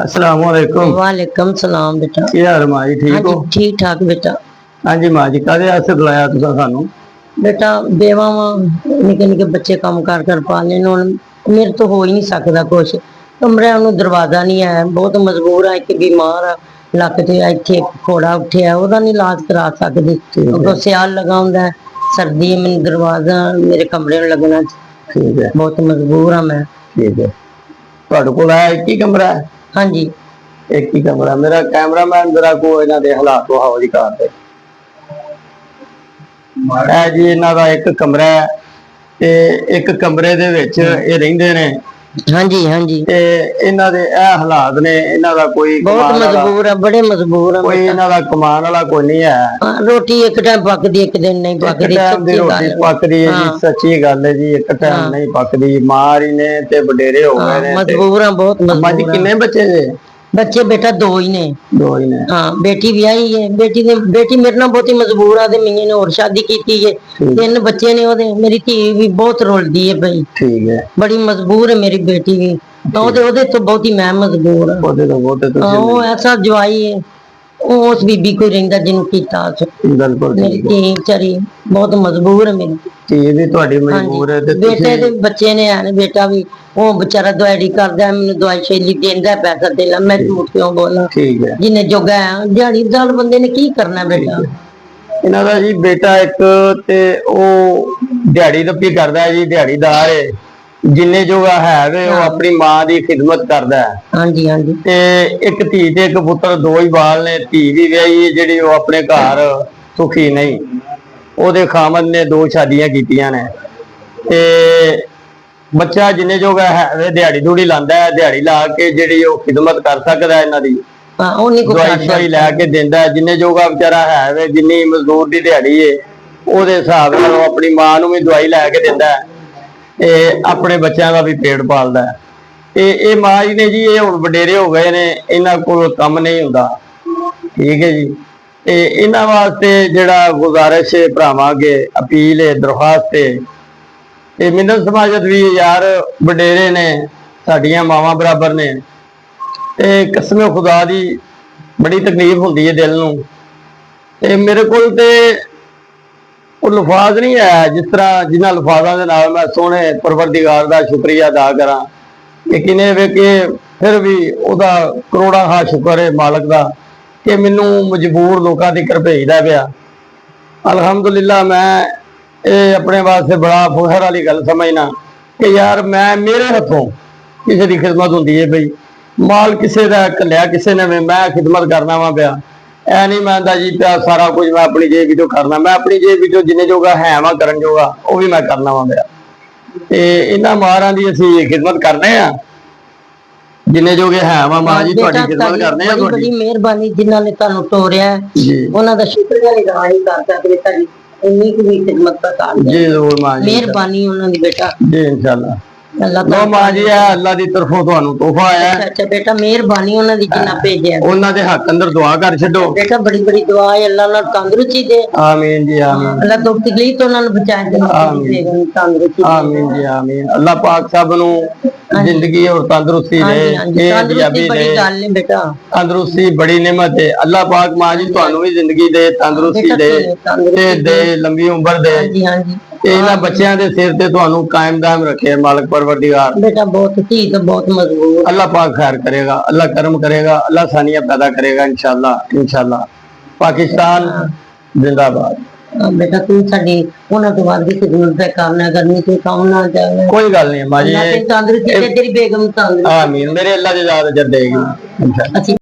अस्सलाम वालेकुम। वालेकुम सलाम बेटा। ਕੀ ਹਾਲ ਮਾਂ ਜੀ, ਠੀਕ ਹੋ? ठीक ठाक बेटा। ਹਾਂਜੀ ਮਾਂ ਜੀ, ਕਾਹਦੇ ਵਾਸਤੇ ਬੁਲਾਇਆ ਤੁਸੀਂ ਸਾਨੂੰ? बेटा बेवावां निके निके बच्चे काम कर पालने ने हुण मेरे तो हो ही नहीं सकता कुछ। कमरे ਨੂੰ दरवाजा नहीं है, बहुत मजबूर है। एक बीमार है, ਲੱਕ ਤੇ ਇੱਥੇ ਫੋੜਾ ਉੱਠਿਆ, ਉਹਦਾ ਨਹੀਂ ਇਲਾਜ ਕਰਾ ਸਕਦੀ। ਅੱਗੋਂ ਸਿਆਲ लगा ਹੁੰਦਾ है, सर्दी है, मैंने दरवाजा मेरे कमरे में लगना। ਠੀਕ ਹੈ, बहुत मजबूर हाँ मैं। ਠੀਕ ਹੈ। ਤੁਹਾਡੇ ਕੋਲ ਹੈ ਇੱਕ ਹੀ ਕਮਰਾ ਹੈ? हाँ जी। ਇੱਕ ਹੀ ਕਮਰਾ। ਮੇਰਾ ਕੈਮਰਾਮੈਨ ਜਰਾ ਕੋ ਇਹਨਾਂ ਦੇ ਹਾਲਾਤ ਵਿਖਾਓ ਜੀ ਕਾਰ ਦੇ। ਇਹ ਜੀ ਇਹਨਾਂ ਦਾ ਇੱਕ ਕਮਰਾ ਹੈ ਤੇ ਇੱਕ ਕਮਰੇ ਦੇ ਵਿੱਚ ਇਹ ਰਹਿੰਦੇ ਨੇ। हाँ जी हाँ जी। ਤੇ ਇਹਨਾਂ ਦੇ ਇਹ ਹਾਲਾਤ ਨੇ, ਇਹਨਾਂ ਦਾ ਕੋਈ बहुत मजबूर है, बड़े मजबूर है। ਕੋਈ ਇਹਨਾਂ ਦਾ ਕਮਾਉਣ ਵਾਲਾ ਕੋਈ ਨਹੀਂ ਹੈ। रोटी एक टाइम पकदी, एक दिन नहीं पकदी। ਟਾਈਮ ਦੀ ਰੋਟੀ ਪੱਕਦੀ ਹੈ ਜੀ, ਸੱਚੀ ਗੱਲ ਹੈ ਜੀ। ਇੱਕ ਟਾਈਮ ਨਹੀਂ ਪੱਕਦੀ। ਮਾਰ ਹੀ ਨੇ ਤੇ ਵਡੇਰੇ ਹੋ ਗਏ ਨੇ। मजबूर है, बहुत ਮਾਂ ਜੀ मजबूर। ਕਿੰਨੇ ਬੱਚੇ ਜੇ? बच्चे बेटा दो ही ने। दो ही ने। हाँ, बेटी ब्याही है। बेटी मेरे नाल बहुत ही मजबूर है, मियां ने और शादी की है। 3 बच्चे ने ओदे। मेरी धी भी बहुत रोलदी है भाई। ठीक है। बड़ी मजबूर है मेरी बेटी भी। ओदे तो बहुत ही मैं मजबूर हां। ओदे तो बहुत है। वो ऐसा जवाई है, उस बीबी कोई रहिंदा जिन्हों कीता। बिल्कुल मेरी धी चरी बहुत मजबूर है। मेरी धी भी तुहाडी मजबूर है। बेटे दे बच्चे ने है, बेटा भी वो बेचारा दवाई करदा है, मैनूं दवाई शैली देंदा है, पैसा दे ला। मैं झूठ क्यों बोला? ठीक है। जिन्हें जोगा है, दिहाड़ीदार बंदे ने की करना बेटा। इन्हां दा जी बेटा एक ते ओ दिहाड़ी दप्पी करदा है जी, दिहाड़ीदार है। जिन्ने जोगा है वे वो अपनी मां दी खिदमत करदा है। हां जी हां जी। ते एक धी ते एक पुत्र, दो ही बाल ने। धी भी विआही है जिहड़ी वो अपने घर सुखी नहीं। ओदे खामद ने 2 शादियां कीतियां ने ते बच्चा जिन्ने जोगा है वे दिहाड़ी दूड़ी लांदा है। दिहाड़ी ला के जिहड़ी वो खिदमत कर सकदा है इन्हां दी। हां, ओनी को दवाई शवाई लैके दिंदा है। जिन्ने जोगा बेचारा है वे, जिन्नी मजदूर दी दिहाड़ी है ओदे हिसाब नाल वो अपनी मां नूं भी दवाई लैके दिंदा है ते अपने बच्चों का भी पेट पालदा है। ते ये मां जी ने जी, ये हुण वडेरे हो गए ने, इन्हां कोल कम नहीं हुंदा। ठीक है जी। ते इन्हां वास्ते जिहड़ा गुजारिश है भरावां अगे, अपील है, दरखास्त है, ये मिन्नत समाजत भी यार वडेरे ने, साडियां मावां बराबर ने। ते कसम खुदा दी बड़ी तकलीफ हुंदी है दिल नूं। ते मेरे कोल ते ਉਹ ਲਫ਼ਾਜ਼ नहीं है जिस तरह जिन्हां लफाजां दे नाल मैं सोहणे परवरदिगार दा शुक्रिया अदा करा कि किने वे के फिर भी ओदा करोड़ा हा शुक्र है मालक दा कि मैनू मजबूर लोकां तिकर भेजदा पिया। अलहमदुलिल्लाह मैं ये अपने वास्ते बड़ा फखर वाली गल समझना कि यार मैं मेरे हथों किसी की खिदमत होंदी है। बई माल किसी का घलिया, किसी ने मैं खिदमत करना वा पिया। ऐ नहीं मैं जी पिया सारा कुछ मैं अपनी जेब विचों करना। मैं अपनी जेब विचों जिन्ने जोगा है वा करन जोगा वो भी मैं करना वा पिया। ते इन्हां मारां दी असीं खिदमत करने आ जिन्ने जोगे है वा। मां जी तुहाडी खिदमत करने आ। बड़ी मेहरबानी जिन्हां ने तुहानूं तोरिया जी, उन्हां दा शुक्रिया अदा नहीं कर सकदे। तुहाडी इन्नी की भी खिदमत का काम जी जरूर मां जी, मेहरबानी उन्हां दी बेटा जी इंशाअल्लाह। अल्लाह नो मां जी, अल्लाह दी तरफों तुहानूं तोहफा आया। अच्छा बेटा, मेहरबानी उन्हां दी जिन्ना भेजिया। उन्हां दे हक अंदर दुआ कर छड्डो बेटा। बड़ी बड़ी दुआ है, अल्लाह उन्हां नूं तंदुरुस्ती दे। आमीन जी आमीन। अल्लाह दुख तकलीफ तो उन्हां नूं बचाए दे। आमीन तंदुरुस्ती। आमीन जी आमीन। अल्लाह पाक सब नूं जिंदगी और तंदुरुस्ती दे। तंदुरुस्ती बड़ी गल है बेटा, तंदुरुस्ती बड़ी नेमत है। अल्लाह पाक मां जी तुहानूं भी जिंदगी दे, तंदुरुस्ती दे ते दे लंबी उम्र दे। जी हां जी। इन्हां बच्चियां दे सिर ते तुहानूं कायम दायम रखे मालिक परवरदिगार। बेटा बहुत धी तो बहुत मजबूर। अल्लाह पाक खैर करेगा, अल्लाह करम करेगा, अल्लाह सानिया पैदा करेगा इंशाअल्लाह इंशाअल्लाह। पाकिस्तान जिंदाबाद। बेटा तू साडी उन्हां तो बाद दी खिदमत दा करना करनी, तू काम ना जावे। कोई गल नहीं मां जी, तंदुरुस्ती दे, तेरी बेगम तंदुरुस्ती। आमीन। मेरे अल्लाह दी ज़ात जद देगी इंशाअल्लाह।